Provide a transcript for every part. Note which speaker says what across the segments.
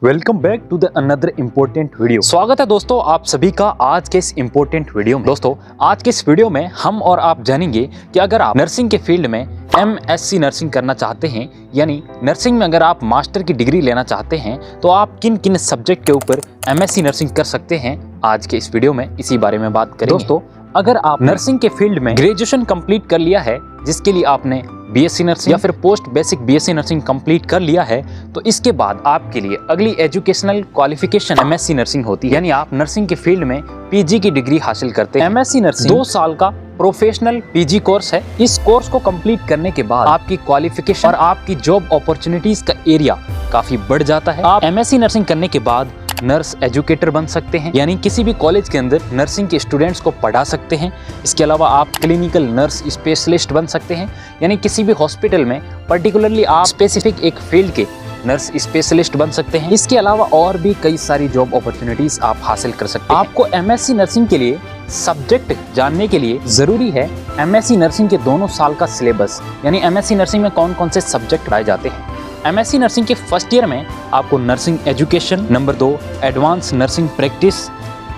Speaker 1: Welcome back to the another important video. स्वागत है दोस्तों आप सभी का आज के इस इम्पोर्टेंट वीडियो में। दोस्तों आज के इस वीडियो में हम और आप जानेंगे कि अगर आप नर्सिंग के फील्ड में MSc नर्सिंग करना चाहते हैं, यानी नर्सिंग में अगर आप मास्टर की डिग्री लेना चाहते हैं, तो आप किन किन सब्जेक्ट के ऊपर MSc नर्सिंग कर सकते हैं। आज के इस वीडियो में इसी बारे में बात करेंगे। दोस्तों अगर आप नर्सिंग के फील्ड में ग्रेजुएशन कंप्लीट कर लिया है, जिसके लिए आपने BSc नर्सिंग या फिर post basic BSc nursing complete कर लिया है, तो इसके बाद आपके लिए अगली एजुकेशनल क्वालिफिकेशन MSc नर्सिंग होती है, यानी आप नर्सिंग के फील्ड में PG की डिग्री हासिल करते हैं। MSc नर्सिंग 2 साल का प्रोफेशनल PG कोर्स है। इस कोर्स को कंप्लीट करने के बाद आपकी क्वालिफिकेशन और आपकी जॉब अपॉर्चुनिटीज का एरिया काफी बढ़ जाता है। आप MSc नर्सिंग करने के बाद नर्स एजुकेटर बन सकते हैं, यानी किसी भी कॉलेज के अंदर नर्सिंग के स्टूडेंट्स को पढ़ा सकते हैं। इसके अलावा आप क्लिनिकल नर्स स्पेशलिस्ट बन सकते हैं, यानी किसी भी हॉस्पिटल में पर्टिकुलरली आप स्पेसिफिक एक फील्ड के नर्स स्पेशलिस्ट बन सकते हैं। इसके अलावा और भी कई सारी जॉब अपॉर्चुनिटीज आप हासिल कर सकते हैं। आपको MSc नर्सिंग के लिए सब्जेक्ट जानने के लिए जरूरी है MSc नर्सिंग के दोनों साल का सिलेबस, यानी MSc नर्सिंग में कौन कौन से सब्जेक्ट पढ़ाए जाते हैं। MSc नर्सिंग के फर्स्ट ईयर में आपको nursing education, number 2 advance nursing practice,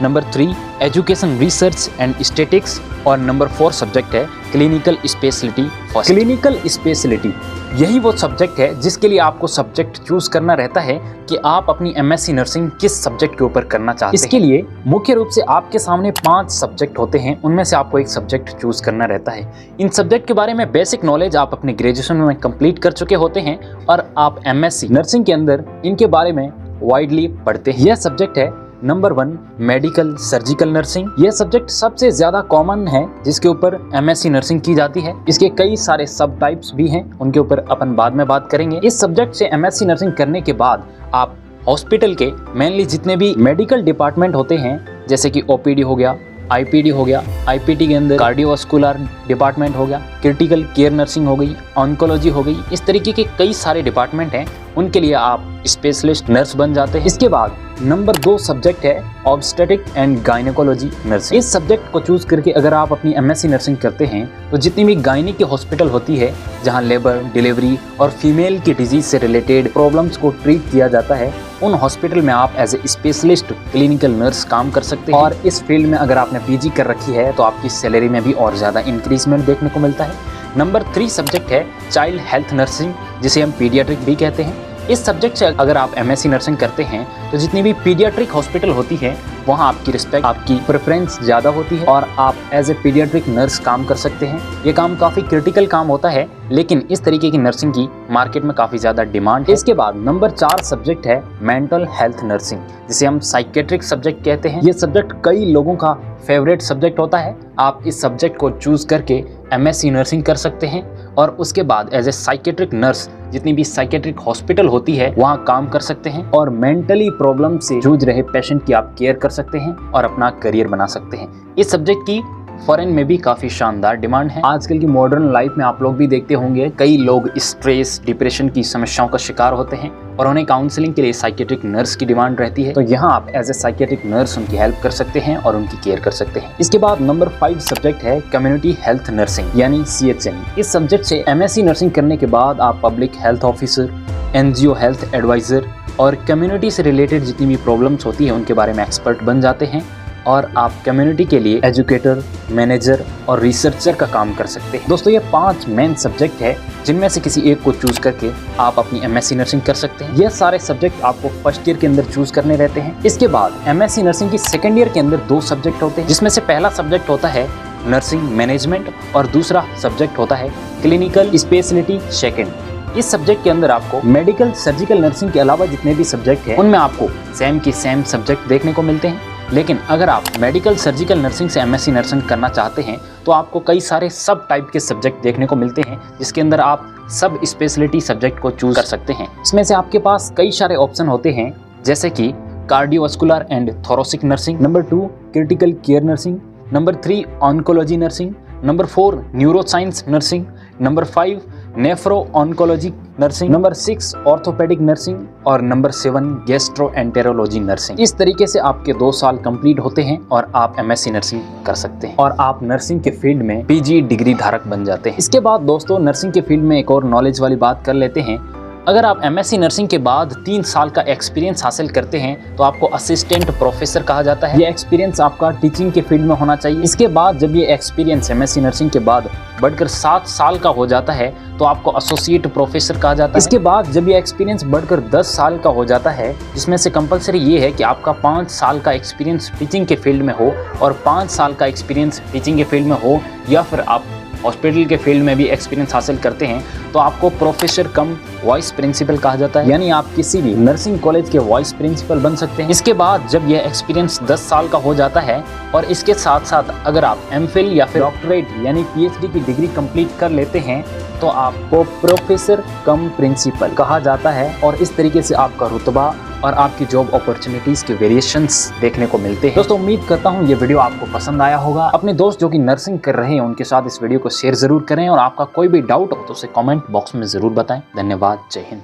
Speaker 1: number 3 education research and statics और नंबर 4 सब्जेक्ट है क्लिनिकल स्पेशलिटी। क्लिनिकल स्पेशलिटी यही वो सब्जेक्ट है जिसके लिए आपको सब्जेक्ट चूज करना रहता है कि आप अपनी MSc नर्सिंग किस सब्जेक्ट के ऊपर करना चाहते हैं। इसके लिए मुख्य रूप से आपके सामने 5 सब्जेक्ट होते हैं, उनमें से आपको एक सब्जेक्ट चूज करना रहता है। इन सब्जेक्ट के बारे में बेसिक नॉलेज आप अपने ग्रेजुएशन में कंप्लीट कर चुके होते हैं और आप MSc नर्सिंग के अंदर इनके बारे में वाइडली पढ़ते हैं। यह सब्जेक्ट है नंबर 1 मेडिकल सर्जिकल नर्सिंग। यह सब्जेक्ट सबसे ज्यादा कॉमन है जिसके ऊपर MSc नर्सिंग की जाती है। इसके कई सारे सब टाइप्स भी हैं, उनके ऊपर अपन बाद में बात करेंगे। इस सब्जेक्ट से MSc नर्सिंग करने के बाद आप हॉस्पिटल के मेनली जितने भी मेडिकल डिपार्टमेंट होते हैं, जैसे कि OPD हो गया, IPD हो गया, IPT के अंदर कार्डियोवास्कुलर डिपार्टमेंट हो गया, क्रिटिकल केयर नर्सिंग हो गई, ऑन्कोलॉजी हो गई, इस तरीके के कई सारे डिपार्टमेंट हैं, उनके लिए आप स्पेशलिस्ट नर्स बन जाते हैं। इसके बाद नंबर 2 सब्जेक्ट है ऑब्स्टेटिक एंड गायनेकोलॉजी नर्सिंग। इस सब्जेक्ट को चूज करके अगर आप अपनी MSc नर्सिंग करते हैं, तो जितनी भी गायनी की हॉस्पिटल होती है जहां लेबर, डिलीवरी और फीमेल की डिजीज से रिलेटेड प्रॉब्लम्स को ट्रीट किया जाता है, उन हॉस्पिटल में आप as a specialist clinical nurse काम कर सकते हैं। और इस फील्ड में अगर आपने PG कर रखी है तो आपकी सैलरी में भी और ज़्यादा इंक्रीजमेंट देखने को मिलता है। नंबर 3 सब्जेक्ट है चाइल्ड हेल्थ नर्सिंग, जिसे हम पीडियाट्रिक भी कहते हैं। इस सब्जेक्ट से अगर आप MSc नर्सिंग करते हैं, तो जितनी भी पीडियाट्रिक हॉस्पिटल होती है वहाँ आपकी रिस्पेक्ट, आपकी प्रेफरेंस ज़्यादा होती है और आप एज ए पीडियाट्रिक नर्स काम कर सकते हैं। ये काम काफ़ी क्रिटिकल काम होता है, लेकिन इस तरीके की नर्सिंग की मार्केट में काफ़ी ज़्यादा डिमांड है। इसके बाद नंबर 4 सब्जेक्ट है मेंटल हेल्थ नर्सिंग, जिसे हम साइकेट्रिक सब्जेक्ट कहते हैं। ये सब्जेक्ट कई लोगों का फेवरेट सब्जेक्ट होता है। आप इस सब्जेक्ट को चूज करके MSc नर्सिंग कर सकते हैं और उसके बाद एज ए साइकेट्रिक नर्स जितनी भी साइकेट्रिक हॉस्पिटल होती है वहाँ काम कर सकते हैं और मेंटली प्रॉब्लम से जूझ रहे पेशेंट की आप केयर कर सकते हैं और अपना करियर बना सकते हैं। इस सब्जेक्ट की फॉरेन में भी काफ़ी शानदार डिमांड है। आजकल की मॉडर्न लाइफ में आप लोग भी देखते होंगे, कई लोग स्ट्रेस, डिप्रेशन की समस्याओं का शिकार होते हैं और उन्हें काउंसलिंग के लिए साइकेट्रिक नर्स की डिमांड रहती है। तो यहाँ आप एज ए साइकेट्रिक नर्स उनकी हेल्प कर सकते हैं और उनकी केयर कर सकते हैं। इसके बाद नंबर 5 सब्जेक्ट है कम्युनिटी हेल्थ नर्सिंग, यानी CHN। इस सब्जेक्ट से MSc नर्सिंग करने के बाद आप public health officer, NGO health adviser और कम्युनिटी से रिलेटेड जितनी भी प्रॉब्लम्स होती है उनके बारे में एक्सपर्ट बन जाते हैं और आप कम्युनिटी के लिए एजुकेटर, मैनेजर और रिसर्चर का काम कर सकते हैं। दोस्तों ये 5 मेन सब्जेक्ट है जिनमें से किसी एक को चूज करके आप अपनी MSc नर्सिंग कर सकते हैं। ये सारे सब्जेक्ट आपको फर्स्ट ईयर के अंदर चूज करने रहते हैं। इसके बाद MSc नर्सिंग की सेकेंड ईयर के अंदर 2 सब्जेक्ट होते हैं, जिसमें से पहला सब्जेक्ट होता है नर्सिंग मैनेजमेंट और दूसरा सब्जेक्ट होता है क्लिनिकल स्पेशलिटी सेकेंड। इस सब्जेक्ट के अंदर आपको मेडिकल सर्जिकल नर्सिंग के अलावा जितने भी सब्जेक्ट हैं उनमें आपको सेम सब्जेक्ट देखने को मिलते हैं। लेकिन अगर आप मेडिकल सर्जिकल नर्सिंग से MSc नर्सिंग करना चाहते हैं तो आपको कई सारे सब टाइप के सब्जेक्ट देखने को मिलते हैं, जिसके अंदर आप सब स्पेशलिटी सब्जेक्ट को चूज कर सकते हैं। इसमें से आपके पास कई सारे ऑप्शन होते हैं, जैसे कि cardiovascular and thoracic nursing, number 2 critical care nursing, number 3 oncology nursing, number 4 neuroscience nursing, number 5 nephro oncology nursing, number 6 orthopaedic nursing और नंबर 7 गैस्ट्रोएंटेरोलॉजी नर्सिंग। इस तरीके से आपके 2 साल कंप्लीट होते हैं और आप MSc नर्सिंग कर सकते हैं और आप नर्सिंग के फील्ड में PG डिग्री धारक बन जाते हैं। इसके बाद दोस्तों नर्सिंग के फील्ड में एक और नॉलेज वाली बात कर लेते हैं। अगर आप एमएससी नर्सिंग के बाद 3 साल का एक्सपीरियंस हासिल करते हैं तो आपको असिस्टेंट प्रोफेसर कहा जाता है। ये एक्सपीरियंस आपका टीचिंग के फील्ड में होना चाहिए। इसके बाद जब ये एक्सपीरियंस एमएससी नर्सिंग के बाद बढ़कर 7 साल का हो जाता है तो आपको एसोसिएट प्रोफेसर कहा जाता है। इसके बाद जब ये एक्सपीरियंस बढ़कर 10 साल का हो जाता है, जिसमें से कंपलसरी ये है कि आपका 5 साल का एक्सपीरियंस टीचिंग के फील्ड में हो और 5 साल का एक्सपीरियंस टीचिंग के फील्ड में हो, या फिर आप हॉस्पिटल के फील्ड में भी एक्सपीरियंस हासिल करते हैं तो आपको प्रोफेसर कम वाइस प्रिंसिपल कहा जाता है। यानी आप किसी भी नर्सिंग कॉलेज के वाइस प्रिंसिपल बन सकते हैं। इसके बाद जब यह एक्सपीरियंस 10 साल का हो जाता है और इसके साथ साथ अगर आप एमफिल या फिर डॉक्टरेट यानी पीएचडी की डिग्री कंप्लीट कर लेते हैं तो आपको प्रोफेसर कम प्रिंसिपल कहा जाता है और इस तरीके से आपका रुतबा और आपकी जॉब अपॉर्चुनिटीज के वेरिएशंस देखने को मिलते हैं। दोस्तों उम्मीद करता हूँ ये वीडियो आपको पसंद आया होगा। अपने दोस्त जो कि नर्सिंग कर रहे हैं उनके साथ इस वीडियो को शेयर जरूर करें और आपका कोई भी डाउट हो तो उसे कमेंट बॉक्स में जरूर बताएं। धन्यवाद। जय हिंद।